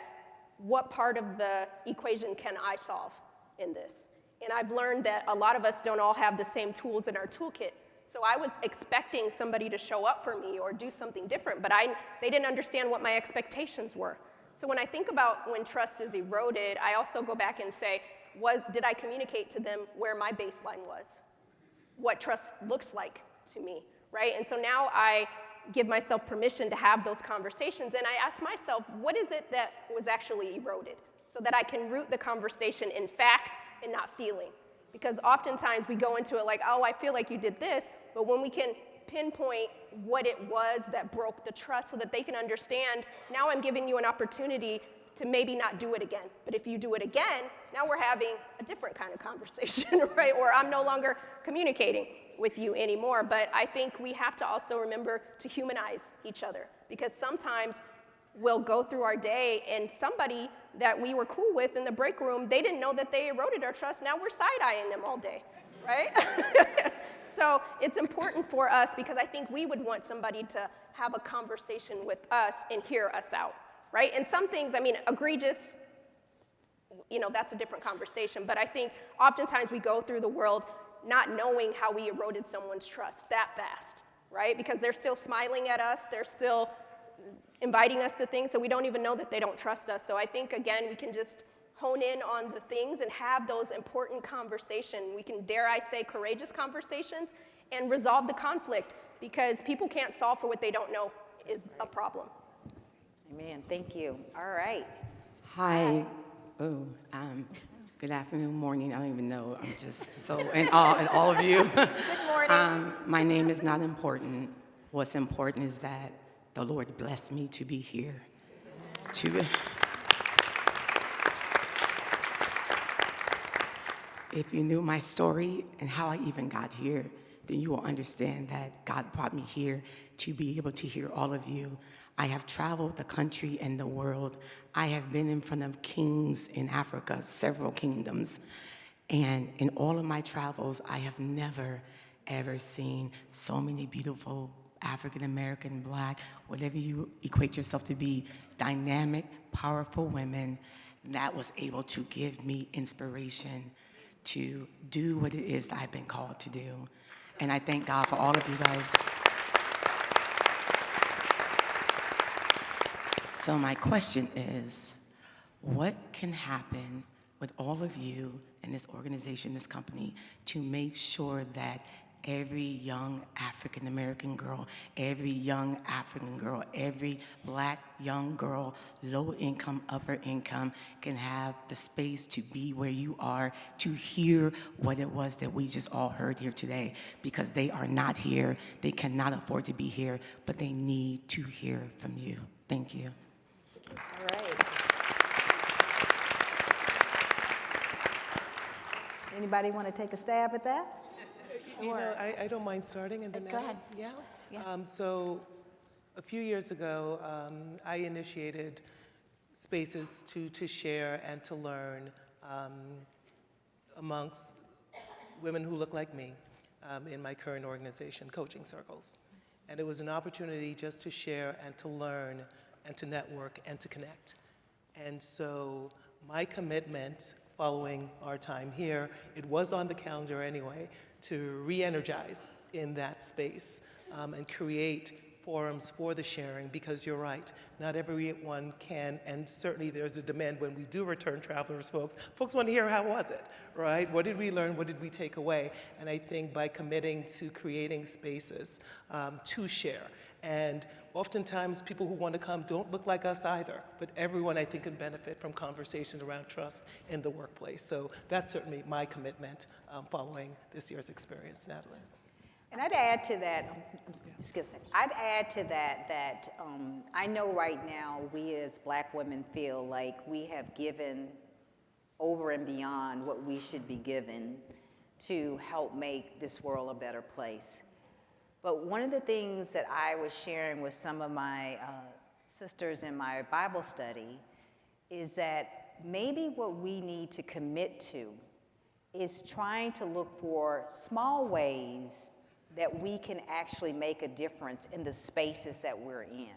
what part of the equation can I solve in this? And I've learned that a lot of us don't all have the same tools in our toolkit. So I was expecting somebody to show up for me or do something different, but they didn't understand what my expectations were. So when I think about when trust is eroded, I also go back and say, did I communicate to them where my baseline was? What trust looks like to me, right? And so now I give myself permission to have those conversations, and I ask myself, what is it that was actually eroded? So that I can root the conversation in fact and not feeling. Because oftentimes we go into it like, oh, I feel like you did this, but when we can pinpoint what it was that broke the trust so that they can understand, now I'm giving you an opportunity to maybe not do it again. But if you do it again, now we're having a different kind of conversation, right? Or I'm no longer communicating with you anymore. But I think we have to also remember to humanize each other, because sometimes we'll go through our day and somebody that we were cool with in the break room, they didn't know that they eroded our trust. Now we're side-eyeing them all day, right? So it's important for us, because I think we would want somebody to have a conversation with us and hear us out, right? And some things, I mean, egregious, that's a different conversation. But I think oftentimes we go through the world not knowing how we eroded someone's trust that fast, right? Because they're still smiling at us, they're still inviting us to things, so we don't even know that they don't trust us. So I think, again, we can just hone in on the things and have those important conversations. We can, dare I say, courageous conversations and resolve the conflict, because people can't solve for what they don't know is a problem. Amen. Thank you. All right. Hi. Oh, good afternoon, morning. I don't even know. I'm just so in awe at all of you. Good morning. My name is not important. What's important is that the Lord blessed me to be here. If you knew my story and how I even got here, then you will understand that God brought me here to be able to hear all of you. I have traveled the country and the world. I have been in front of kings in Africa, several kingdoms. And in all of my travels, I have never, ever seen so many beautiful African-American, Black, whatever you equate yourself to be, dynamic, powerful women that was able to give me inspiration to do what it is that I've been called to do. And I thank God for all of you guys. So my question is, what can happen with all of you and this organization, this company, to make sure that every young African American girl, every young African girl, every black young girl, low income, upper income, can have the space to be where you are, to hear what it was that we just all heard here today, because they are not here, they cannot afford to be here, but they need to hear from you. Thank you. All right. Anybody want to take a stab at that? You know, I don't mind starting, and then Go ahead. Yeah. Yes. So, a few years ago, I initiated spaces to share and to learn amongst women who look like me in my current organization, Coaching Circles. And it was an opportunity just to share and to learn and to network and to connect. And so my commitment following our time here, it was on the calendar anyway, to re-energize in that space and create forums for the sharing, because you're right, not everyone can, and certainly there's a demand when we do return travelers, folks want to hear how was it, right? What did we learn, what did we take away? And I think by committing to creating spaces to share, and oftentimes people who want to come don't look like us either, but everyone I think can benefit from conversations around trust in the workplace. So that's certainly my commitment following this year's experience, Natalie. And I'd add to that, just gonna say, I'd add to that I know right now we as black women feel like we have given over and beyond what we should be given to help make this world a better place. But one of the things that I was sharing with some of my sisters in my Bible study is that maybe what we need to commit to is trying to look for small ways that we can actually make a difference in the spaces that we're in.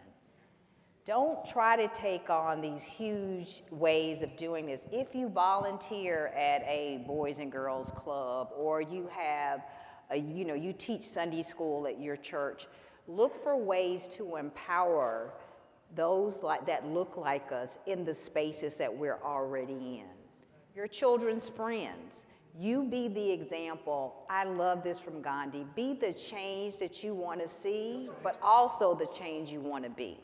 Don't try to take on these huge ways of doing this. If you volunteer at a Boys and Girls Club, or you have you teach Sunday school at your church, look for ways to empower those that look like us in the spaces that we're already in. Your children's friends, you be the example. I love this from Gandhi. Be the change that you want to see, but also the change you want to be.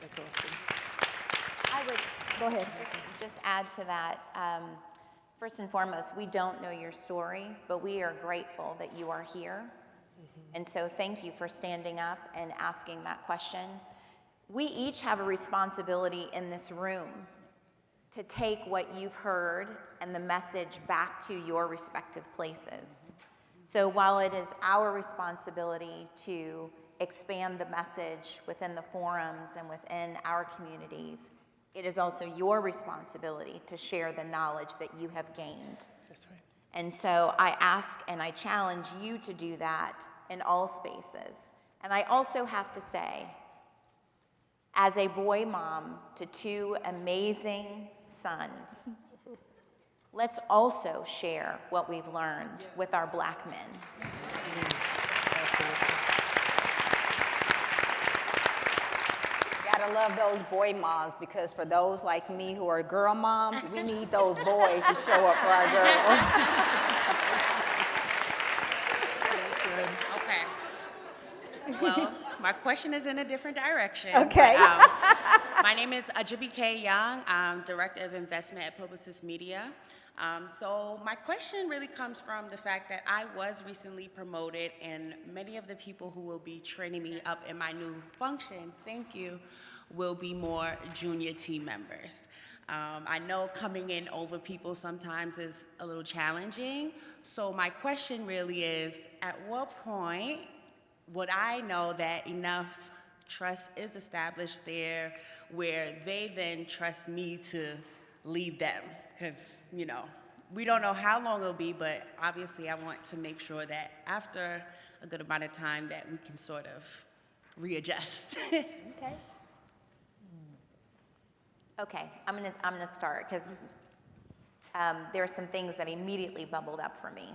That's awesome. I would go ahead. Just add to that. First and foremost, we don't know your story, but we are grateful that you are here. And so thank you for standing up and asking that question. We each have a responsibility in this room to take what you've heard and the message back to your respective places. So while it is our responsibility to expand the message within the forums and within our communities, it is also your responsibility to share the knowledge that you have gained. That's right. And so I ask and I challenge you to do that in all spaces. And I also have to say, as a boy mom to two amazing sons, let's also share what we've learned with our black men. Gotta love those boy moms, because for those like me who are girl moms, we need those boys to show up for our girls. Okay. Well, my question is in a different direction. Okay. My name is Ajibi K. Young. I'm Director of Investment at Publicis Media. So my question really comes from the fact that I was recently promoted, and many of the people who will be training me up in my new function, thank you, will be more junior team members. I know coming in over people sometimes is a little challenging. So my question really is, at what point would I know that enough trust is established there where they then trust me to lead them? Because, we don't know how long it'll be, but obviously I want to make sure that after a good amount of time that we can sort of readjust. Okay. Okay, I'm gonna start because there are some things that immediately bubbled up for me.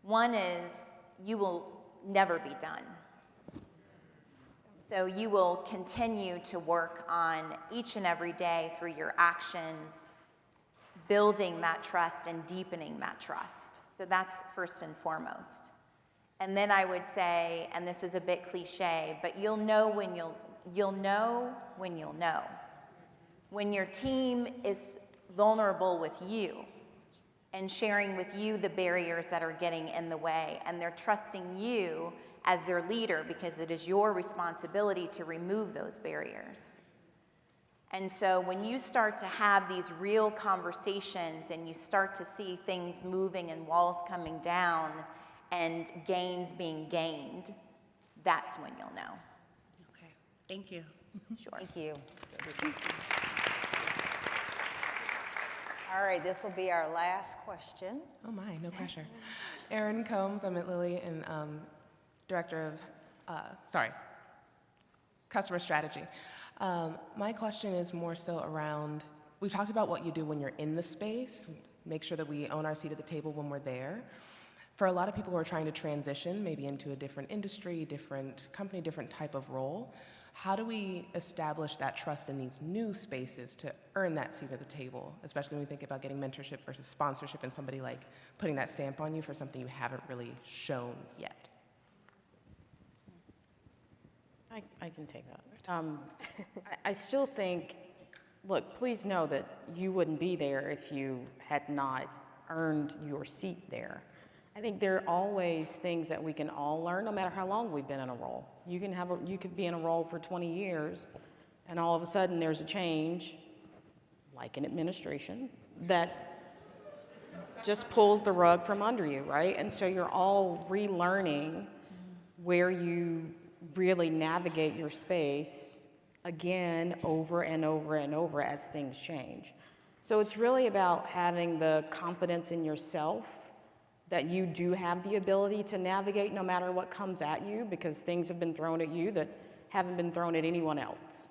One is you will never be done. So you will continue to work on each and every day through your actions, building that trust and deepening that trust. So that's first and foremost. And then I would say, and this is a bit cliche, but you'll know when you'll know when you'll know. When your team is vulnerable with you and sharing with you the barriers that are getting in the way, and they're trusting you as their leader because it is your responsibility to remove those barriers. And so when you start to have these real conversations and you start to see things moving and walls coming down and gains being gained, that's when you'll know. Okay, thank you. Sure. Thank you. All right, this will be our last question. Oh my, no pressure. Erin Combs, I'm at Lilly and Director of, Customer Strategy. My question is more so around, we've talked about what you do when you're in the space, make sure that we own our seat at the table when we're there. For a lot of people who are trying to transition, maybe into a different industry, different company, different type of role, how do we establish that trust in these new spaces to earn that seat at the table, especially when we think about getting mentorship versus sponsorship and somebody like putting that stamp on you for something you haven't really shown yet? I can take that. I still think, look, please know that you wouldn't be there if you had not earned your seat there. I think there are always things that we can all learn, no matter how long we've been in a role. You could be in a role for 20 years, and all of a sudden there's a change, like in administration, that just pulls the rug from under you, right? And so you're all relearning where you really navigate your space again, over and over and over as things change. So it's really about having the confidence in yourself that you do have the ability to navigate no matter what comes at you, because things have been thrown at you that haven't been thrown at anyone else.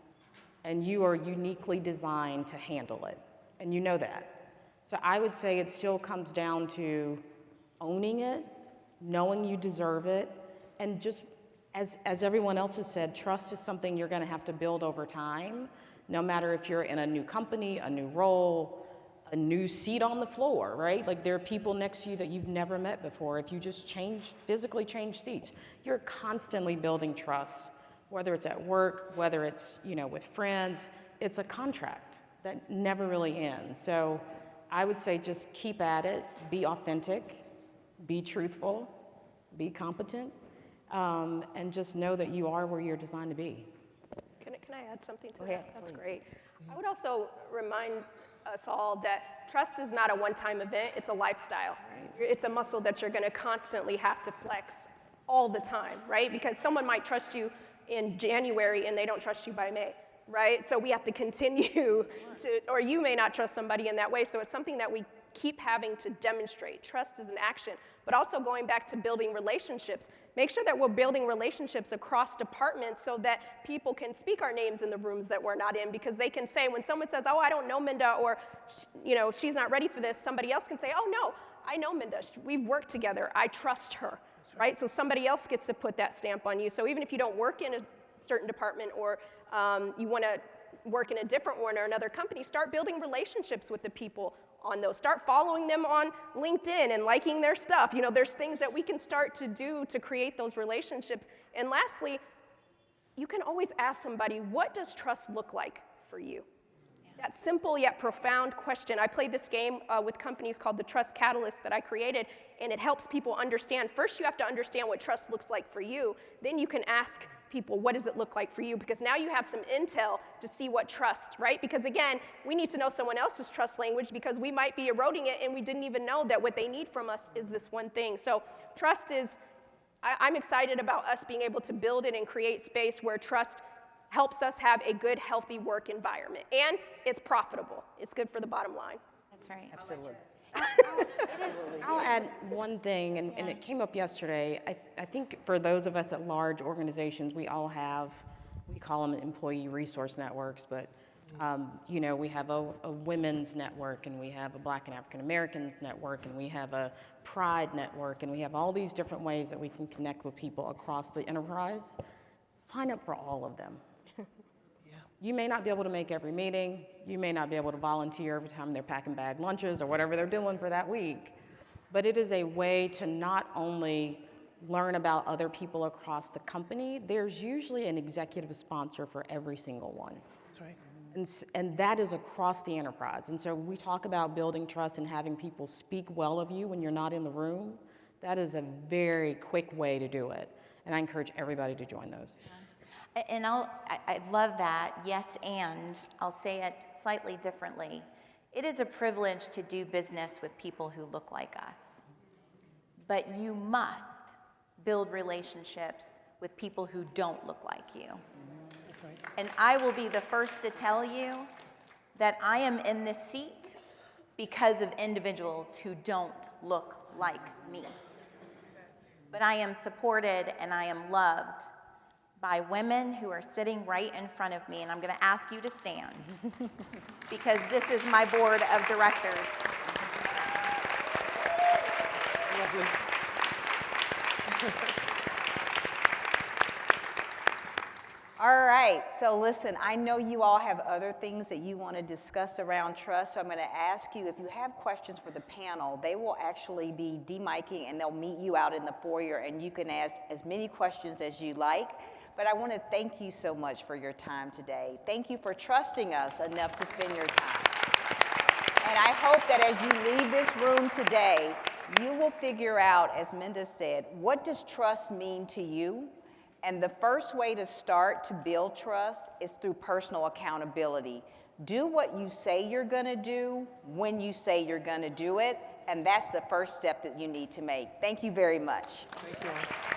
And you are uniquely designed to handle it, and you know that. So I would say it still comes down to owning it, knowing you deserve it, and just, as everyone else has said, trust is something you're gonna have to build over time, no matter if you're in a new company, a new role, a new seat on the floor, right? Like there are people next to you that you've never met before. If you just physically change seats, you're constantly building trust, whether it's at work, whether it's, with friends. It's a contract that never really ends. So I would say just keep at it, be authentic, be truthful, be competent, and just know that you are where you're designed to be. Can I add something to Go that? ahead, That's please. great. I would also remind us all that trust is not a one-time event, it's a lifestyle. It's a muscle that you're gonna constantly have to flex all the time, right? Because someone might trust you in January and they don't trust you by May, right? So we have to continue to, or you may not trust somebody in that way, so it's something that we keep having to demonstrate. Trust is an action, but also going back to building relationships. Make sure that we're building relationships across departments so that people can speak our names in the rooms that we're not in, because they can say, when someone says, oh, I don't know Minda, or she's not ready for this, somebody else can say, oh no, I know Minda, we've worked together, I trust her, right? So somebody else gets to put that stamp on you. So even if you don't work in a certain department, or you wanna work in a different one or another company, start building relationships with the people on those. Start following them on LinkedIn and liking their stuff. There's things that we can start to do to create those relationships. And lastly, you can always ask somebody, what does trust look like for you? That simple yet profound question. I played this game with companies called the Trust Catalyst that I created, and it helps people understand. First, you have to understand what trust looks like for you. Then you can ask people, what does it look like for you? Because now you have some intel to see what trust, right? Because again, we need to know someone else's trust language, because we might be eroding it and we didn't even know that what they need from us is this one thing. So trust is, I'm excited about us being able to build it and create space where trust helps us have a good, healthy work environment. And it's profitable. It's good for the bottom line. That's right. Absolutely. I'll add one thing, and it came up yesterday. I think for those of us at large organizations, we all have, we call them employee resource networks, but we have a women's network, and we have a Black and African American network, and we have a Pride network, and we have all these different ways that we can connect with people across the enterprise. Sign up for all of them. You may not be able to make every meeting. You may not be able to volunteer every time they're packing bag lunches or whatever they're doing for that week. But it is a way to not only learn about other people across the company, there's usually an executive sponsor for every single one. That's right. And that is across the enterprise. And so we talk about building trust and having people speak well of you when you're not in the room. That is a very quick way to do it. And I encourage everybody to join those. And I love that, yes, and I'll say it slightly differently. It is a privilege to do business with people who look like us. But you must build relationships with people who don't look like you. That's right. And I will be the first to tell you that I am in this seat because of individuals who don't look like me. But I am supported and I am loved by women who are sitting right in front of me, and I'm going to ask you to stand because this is my board of directors. Lovely. All right, so listen, I know you all have other things that you want to discuss around trust, so I'm going to ask you, if you have questions for the panel, they will actually be demicing and they'll meet you out in the foyer and you can ask as many questions as you like. But I want to thank you so much for your time today. Thank you for trusting us enough to spend your time. And I hope that as you leave this room today, you will figure out, as Minda said, what does trust mean to you? And the first way to start to build trust is through personal accountability. Do what you say you're going to do when you say you're going to do it, and that's the first step that you need to make. Thank you very much. Thank you.